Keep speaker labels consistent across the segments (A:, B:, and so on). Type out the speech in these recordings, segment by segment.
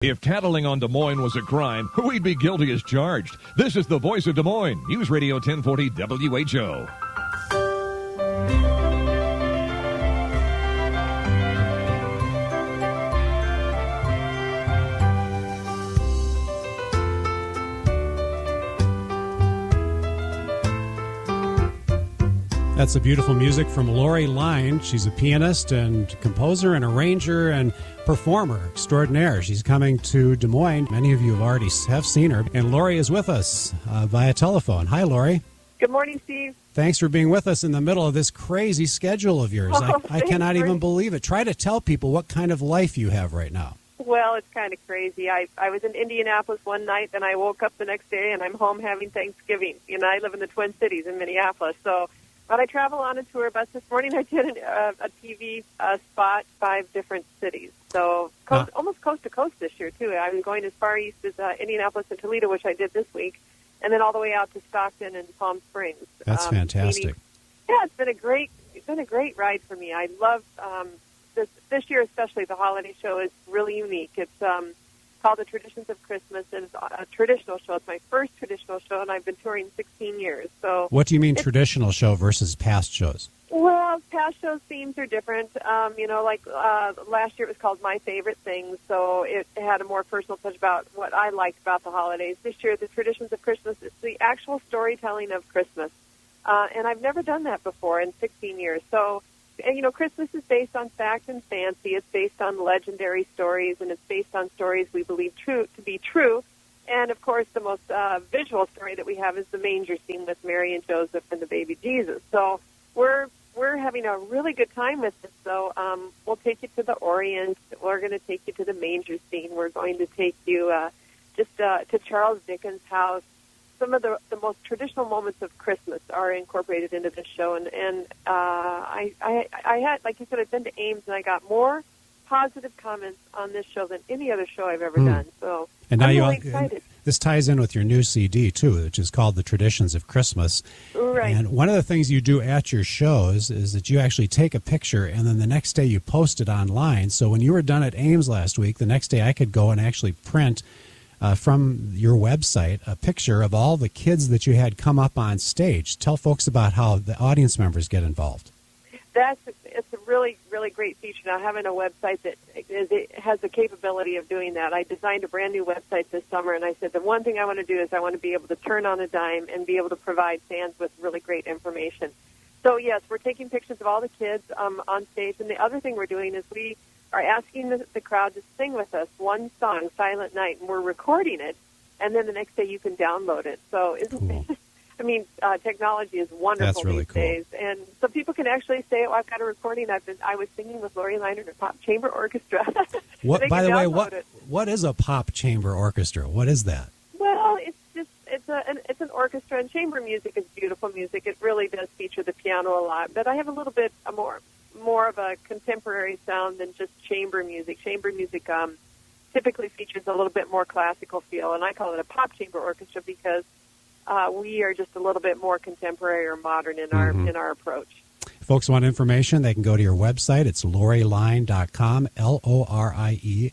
A: If tattling on Des Moines was a crime, we'd be guilty as charged. This is the voice of Des Moines, News Radio 1040 WHO.
B: That's the beautiful music from Lorie Line. She's a pianist and composer and arranger and performer extraordinaire. She's coming to Des Moines. Many of you have seen her. And Lorie is with us via telephone. Hi, Lorie.
C: Good morning, Steve.
B: Thanks for being with us in the middle of this crazy schedule of yours. I cannot even believe it. Try to tell people what kind of life you have right now.
C: Well, it's kind of crazy. I was in Indianapolis one night, then I woke up the next day, and I'm home having Thanksgiving. You know, I live in the Twin Cities in Minneapolis, so... But I travel on a tour bus. This morning I did a TV spot, 5 different cities. So almost coast to coast this year, too. I'm going as far east as Indianapolis and Toledo, which I did this week, and then all the way out to Stockton and Palm Springs.
B: That's fantastic.
C: It's been a great ride for me. I love this year, especially the holiday show is really unique. It's called The Traditions of Christmas, and it's a traditional show. It's my first traditional show, and I've been touring 16 years. So,
B: what do you mean traditional show versus past shows?
C: Well, past shows' themes are different. Last year it was called My Favorite Things, so it had a more personal touch about what I liked about the holidays. This year, The Traditions of Christmas, it's the actual storytelling of Christmas. And I've never done that before in 16 years. So, and, you know, Christmas is based on fact and fancy. It's based on legendary stories, and it's based on stories we believe to be true. And, of course, the most visual story that we have is the manger scene with Mary and Joseph and the baby Jesus. So we're having a really good time with this. So we'll take you to the Orient. We're going to take you to the manger scene. We're going to take you to Charles Dickens' house. Some of the most traditional moments of Christmas are incorporated into this show, and I had, like you said, I've been to Ames, and I got more positive comments on this show than any other show I've ever done. So
B: and now
C: I'm really excited.
B: This ties in with your new CD too, which is called The Traditions of Christmas.
C: Right.
B: And one of the things you do at your shows is that you actually take a picture, and then the next day you post it online. So when you were done at Ames last week, the next day I could go and actually print from your website a picture of all the kids that you had come up on stage. Tell folks about how the audience members get involved.
C: It's a really, really great feature. Now, having a website that has the capability of doing that. I designed a brand new website this summer, and I said the one thing I want to do is I want to be able to turn on a dime and be able to provide fans with really great information. So, yes, we're taking pictures of all the kids on stage, and the other thing we're doing is we are asking the crowd to sing with us one song, Silent Night, and we're recording it, and then the next day you can download it. So, technology is wonderful
B: really
C: these days, and so people can actually say, "Oh, I've got a recording. I was singing with Lorie Line in a pop chamber orchestra."
B: By the way, what is a pop chamber orchestra? What is that?
C: Well, it's an orchestra, and chamber music is beautiful music. It really does feature the piano a lot, but I have a little bit more of a contemporary sound than just chamber music. Chamber music typically features a little bit more classical feel, and I call it a pop chamber orchestra because we are just a little bit more contemporary or modern in our approach.
B: If folks want information, they can go to your website. It's LorieLine.com, LorieLine,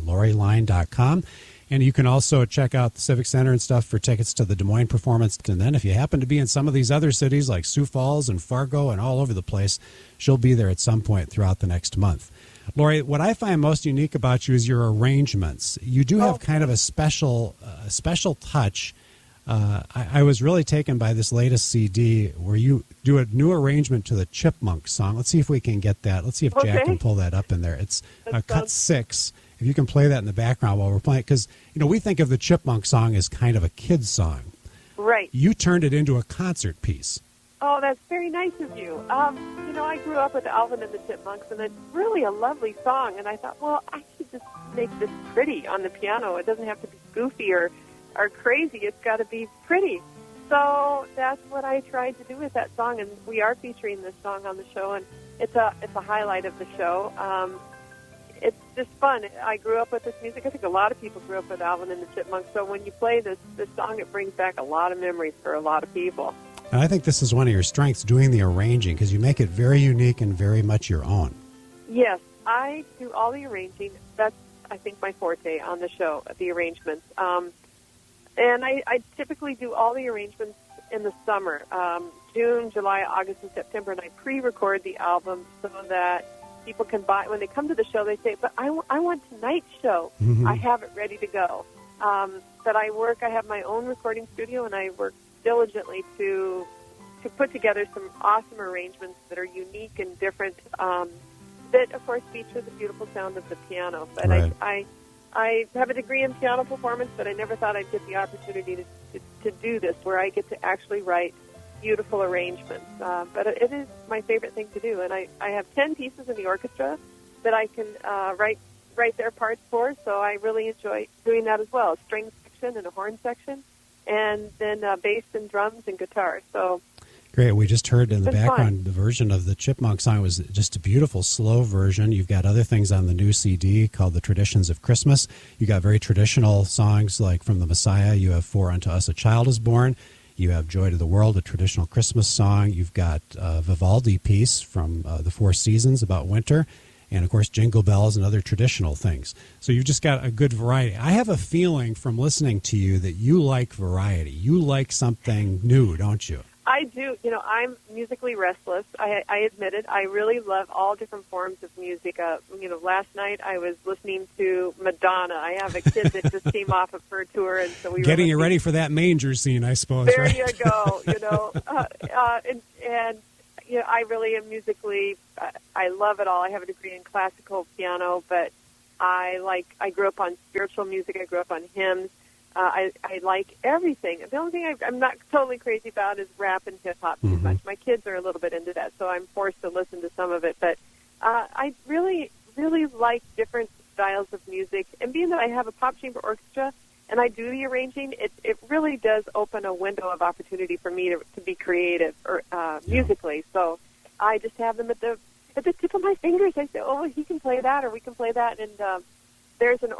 B: LorieLine.com. And you can also check out the Civic Center and stuff for tickets to the Des Moines performance. And then if you happen to be in some of these other cities like Sioux Falls and Fargo and all over the place, she'll be there at some point throughout the next month. Lorie, what I find most unique about you is your arrangements. You do have kind of a special touch. I was really taken by this latest CD where you do a new arrangement to the Chipmunk song. Let's see if we can get that. Let's see if Jack can pull that up in there. It's cut 6. If you can play that in the background while we're playing, because we think of the Chipmunk song as kind of a kid's song.
C: Right.
B: You turned it into a concert piece.
C: Oh, that's very nice of you. I grew up with Alvin and the Chipmunks, and it's really a lovely song. And I thought, well, I should just make this pretty on the piano. It doesn't have to be goofy or crazy. It's got to be pretty. So that's what I tried to do with that song, and we are featuring this song on the show, and it's a highlight of the show. It's just fun. I grew up with this music. I think a lot of people grew up with Alvin and the Chipmunks. So when you play this song, it brings back a lot of memories for a lot of people.
B: And I think this is one of your strengths, doing the arranging, because you make it very unique and very much your own.
C: Yes, I do all the arranging. That's I think, my forte on the show, the arrangements. And I typically do all the arrangements in the summer, June, July, August, and September, and I pre-record the album so that people can buy. When they come to the show, they say, but I want tonight's show.
B: Mm-hmm.
C: I have it ready to go. But I have my own recording studio, and I work diligently to put together some awesome arrangements that are unique and different, that, of course, feature the beautiful sound of the piano. But
B: Right.
C: I have a degree in piano performance, but I never thought I'd get the opportunity to do this, where I get to actually write beautiful arrangements. But it is my favorite thing to do, and I have 10 pieces in the orchestra that I can write their parts for, so I really enjoy doing that as well. A string section and a horn section, and then bass and drums and guitar. So
B: great. We just heard in the background
C: fun.
B: the version of the Chipmunk song. It was just a beautiful, slow version. You've got other things on the new CD called The Traditions of Christmas. You got very traditional songs like from the Messiah. You have For Unto Us a Child is Born. You have Joy to the World, a traditional Christmas song. You've got a Vivaldi piece from the Four Seasons about winter. And, of course, Jingle Bells and other traditional things. So you've just got a good variety. I have a feeling from listening to you that you like variety. You like something new, don't you?
C: I do. I'm musically restless. I admit it. I really love all different forms of music. Last night I was listening to Madonna. I have a kid that just came off of her tour, and so we were
B: getting you ready for that manger scene, I suppose.
C: There
B: right?
C: you go. I really am musically. I love it all. I have a degree in classical piano, but I grew up on spiritual music. I grew up on hymns. I like everything. The only thing I'm not totally crazy about is rap and hip-hop too much. My kids are a little bit into that, so I'm forced to listen to some of it. But I really, really like different styles of music. And being that I have a pop chamber orchestra and I do the arranging, it really does open a window of opportunity for me to be creative musically. So I just have them at the tip of my fingers. I say, oh, he can play that, or we can play that, and there's an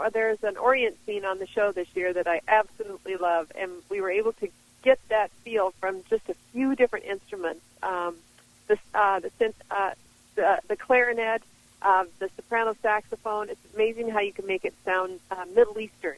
C: Orient scene on the show this year that I absolutely love, and we were able to get that feel from just a few different instruments. The clarinet, the soprano saxophone. It's amazing how you can make it sound Middle Eastern.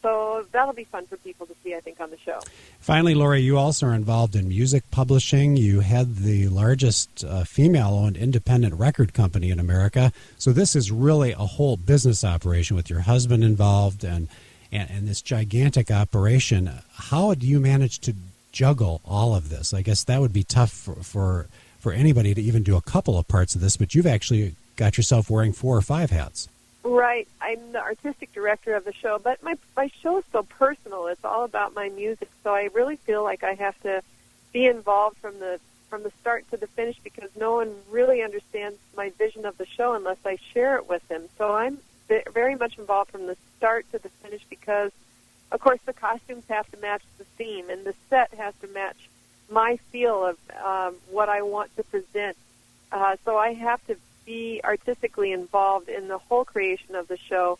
C: So that'll be fun for people to see, I think, on the show.
B: Finally, Lorie, you also are involved in music publishing. You head the largest female-owned independent record company in America. So this is really a whole business operation with your husband involved and this gigantic operation. How do you manage to juggle all of this? I guess that would be tough for anybody to even do a couple of parts of this, but you've actually got yourself wearing 4 or 5 hats.
C: Right. I'm the artistic director of the show, but my show is so personal. It's all about my music, so I really feel like I have to be involved from the start to the finish, because no one really understands my vision of the show unless I share it with them. So I'm very much involved from the start to the finish because, of course, the costumes have to match the theme, and the set has to match my feel of what I want to present. So I have to be artistically involved in the whole creation of the show.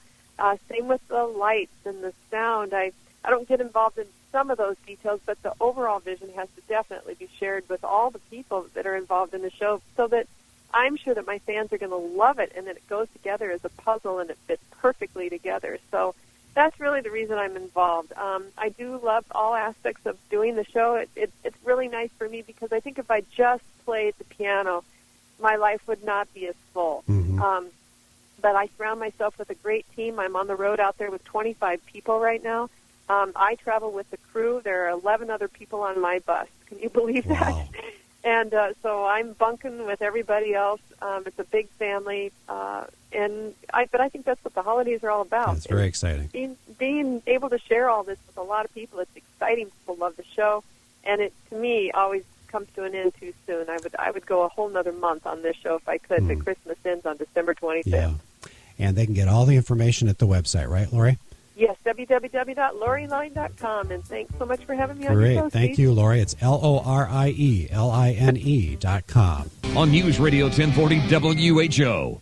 C: Same with the lights and the sound. I don't get involved in some of those details, but the overall vision has to definitely be shared with all the people that are involved in the show, so that I'm sure that my fans are going to love it and that it goes together as a puzzle and it fits perfectly together. So that's really the reason I'm involved. I do love all aspects of doing the show. It's really nice for me because I think if I just played the piano, my life would not be as full.
B: Mm-hmm.
C: But I surround myself with a great team. I'm on the road out there with 25 people right now. I travel with the crew. There are 11 other people on my bus. Can you believe that?
B: Wow.
C: And so I'm bunking with everybody else. It's a big family. But I think that's what the holidays are all about.
B: That's very exciting.
C: Being able to share all this with a lot of people, it's exciting. People love the show. And it, to me, always comes to an end too soon. I would go a whole nother month on this show if I could, but Christmas ends on December 25th.
B: Yeah. And they can get all the information at the website, right, Lorie?
C: Yes, www.lorieline.com. And thanks so much for having me on your show,
B: Great. Thank
C: Steve.
B: you, Lorie. It's LORIELINE.com.
A: On News Radio 1040 WHO.